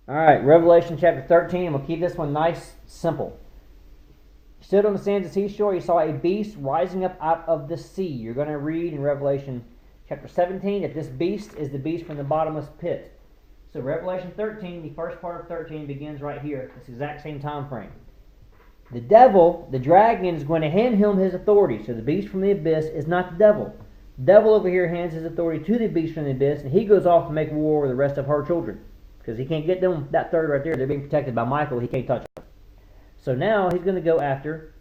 All right, Revelation chapter 13. We'll keep this one nice, simple. He stood on the sands of the seashore. He saw a beast rising up out of the sea. You're going to read in Revelation chapter 17 that this beast is the beast from the bottomless pit. So Revelation 13, the first part of 13 begins right here. It's the exact same time frame. The devil, the dragon, is going to hand him his authority. So the beast from the abyss is not the devil. The devil over here hands his authority to the beast from the abyss, and he goes off to make war with the rest of her children. Because he can't get them, that third right there. They're being protected by Michael. He can't touch them. So now he's going to go after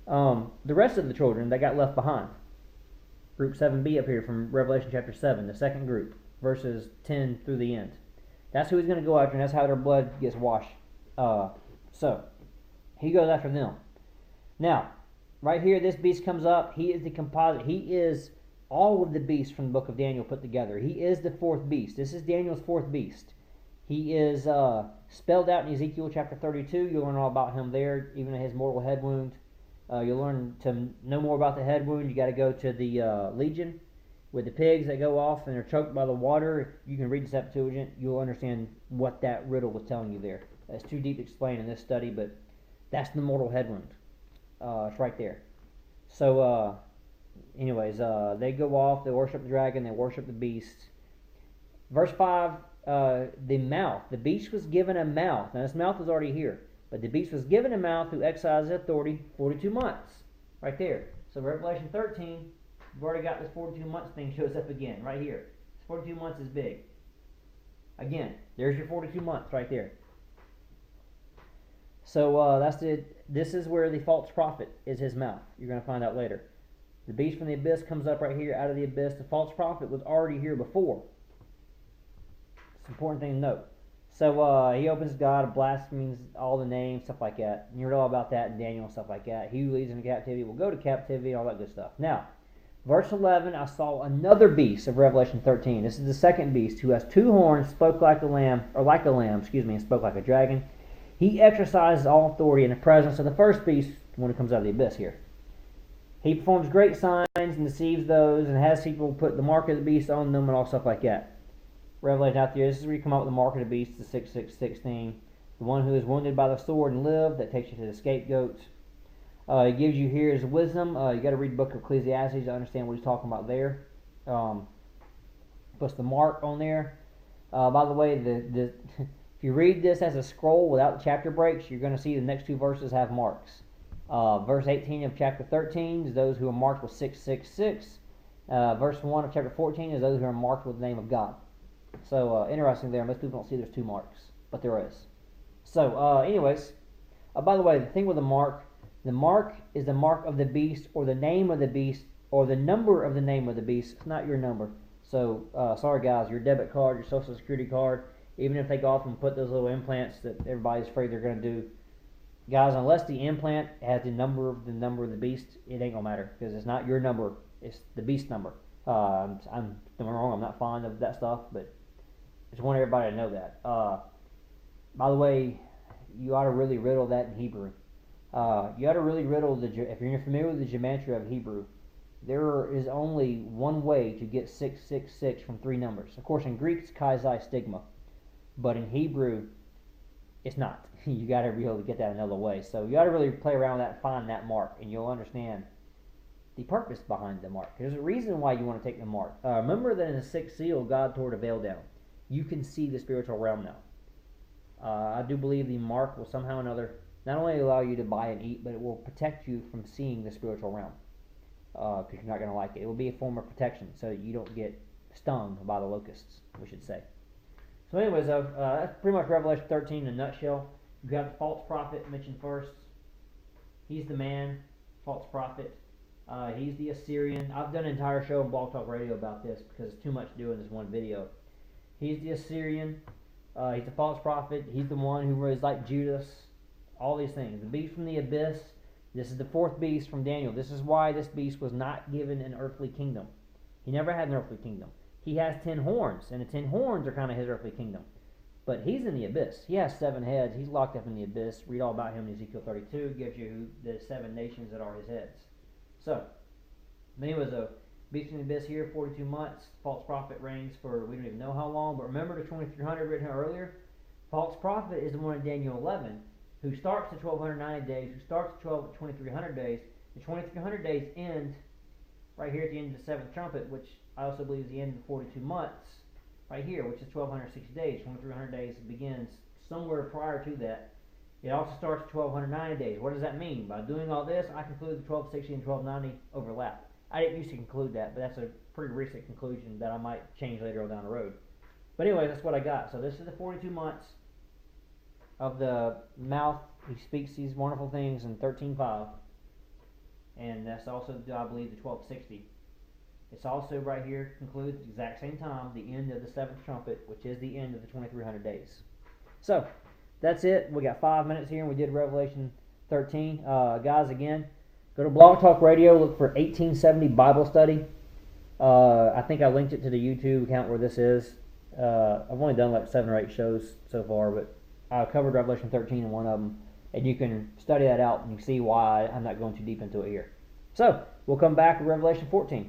the rest of the children that got left behind. Group 7b up here from Revelation chapter 7, the second group, verses 10 through the end. That's who he's going to go after, and that's how their blood gets washed. So he goes after them. Now, right here, this beast comes up. He is the composite. He is all of the beasts from the book of Daniel put together. He is the fourth beast. This is Daniel's fourth beast. He is spelled out in Ezekiel chapter 32. You'll learn all about him there, even his mortal head wound. You'll learn to know more about the head wound. You got to go to the Legion with the pigs that go off and they're choked by the water. You can read the Septuagint. You'll understand what that riddle was telling you there. It's too deep to explain in this study, but that's the mortal head wound. It's right there. So, anyways, they go off. They worship the dragon. They worship the beast. Verse 5. The mouth. The beast was given a mouth. Now, this mouth was already here. But the beast was given a mouth who exercises authority 42 months. Right there. So Revelation 13, you've already got this 42 months thing shows up again. Right here. This 42 months is big. Again, there's your 42 months right there. So this is where the false prophet is his mouth. You're going to find out later. The beast from the abyss comes up right here out of the abyss. The false prophet was already here before. Important thing to note. So he opens God, blasphemes all the names, stuff like that. And you read all about that in Daniel and stuff like that. He who leads into captivity will go to captivity and all that good stuff. Now, verse 11, I saw another beast of Revelation 13. This is the second beast who has two horns, spoke like a lamb, and spoke like a dragon. He exercises all authority in the presence of the first beast when it comes out of the abyss here. He performs great signs and deceives those and has people put the mark of the beast on them and all stuff like that. Revelation out there, this is where you come up with the mark of the beast, the 666, the one who is wounded by the sword and lived, that takes you to the scapegoat. He gives you here his wisdom. You got to read the book of Ecclesiastes to understand what he's talking about there. Puts the mark on there. By the way, if you read this as a scroll without the chapter breaks, you're going to see the next two verses have marks. Verse 18 of chapter 13 is those who are marked with 666. Verse 1 of chapter 14 is those who are marked with the name of God. So, interesting there. Most people don't see there's two marks, but there is. So, anyways, by the way, the thing with the mark is the mark of the beast, or the name of the beast, or the number of the name of the beast. It's not your number. So, sorry guys, your debit card, your social security card, even if they go off and put those little implants that everybody's afraid they're going to do, guys, unless the implant has the number of the beast, it ain't going to matter, because it's not your number, it's the beast number. I'm wrong, I'm not fond of that stuff, but I just want everybody to know that. By the way, you ought to really riddle that in Hebrew. You ought to really riddle if you're familiar with the gematria of Hebrew, there is only one way to get 666 from three numbers. Of course, in Greek it's chi xi stigma, but in Hebrew it's not. You got to be able to get that another way. So you ought to really play around with that and find that mark, and you'll understand the purpose behind the mark. There's a reason why you want to take the mark. Remember that in the sixth seal, God tore the veil down. You can see the spiritual realm now. I do believe the mark will somehow or another not only allow you to buy and eat, but it will protect you from seeing the spiritual realm. Because you're not going to like it. It will be a form of protection so that you don't get stung by the locusts, we should say. So anyways, that's pretty much Revelation 13 in a nutshell. You got the false prophet mentioned first. He's the man, false prophet. He's the Assyrian. I've done an entire show on Blog Talk Radio about this because it's too much to do in this one video. He's the Assyrian. He's a false prophet. He's the one who was like Judas. All these things. The beast from the abyss. This is the fourth beast from Daniel. This is why this beast was not given an earthly kingdom. He never had an earthly kingdom. He has 10 horns, and the 10 horns are kind of his earthly kingdom. But he's in the abyss. He has 7 heads. He's locked up in the abyss. Read all about him in Ezekiel 32. Gives you the 7 nations that are his heads. So, anyways, a beast in the abyss here, 42 months. False prophet reigns for we don't even know how long. But remember the 2300 written here earlier? False prophet is the one in Daniel 11 who starts the 1290 days, who starts the 2300 days. The 2300 days end right here at the end of the seventh trumpet, which I also believe is the end of the 42 months, right here, which is 1260 days. 2300 days begins somewhere prior to that. It also starts at 1290 days. What does that mean? By doing all this, I conclude the 1260 and 1290 overlap. I didn't used to conclude that, but that's a pretty recent conclusion that I might change later on down the road. But anyway, that's what I got. So this is the 42 months of the mouth. He speaks these wonderful things in 13:5. And that's also, I believe, the 1260. It's also right here, concludes at the exact same time, the end of the seventh trumpet, which is the end of the 2300 days. So, that's it. We got 5 minutes here, and we did Revelation 13. Guys, again, go to Blog Talk Radio, look for 1870 Bible Study. I think I linked it to the YouTube account where this is. I've only done like 7 or 8 shows so far, but I covered Revelation 13 in one of them. And you can study that out and you see why I'm not going too deep into it here. So, we'll come back to Revelation 14.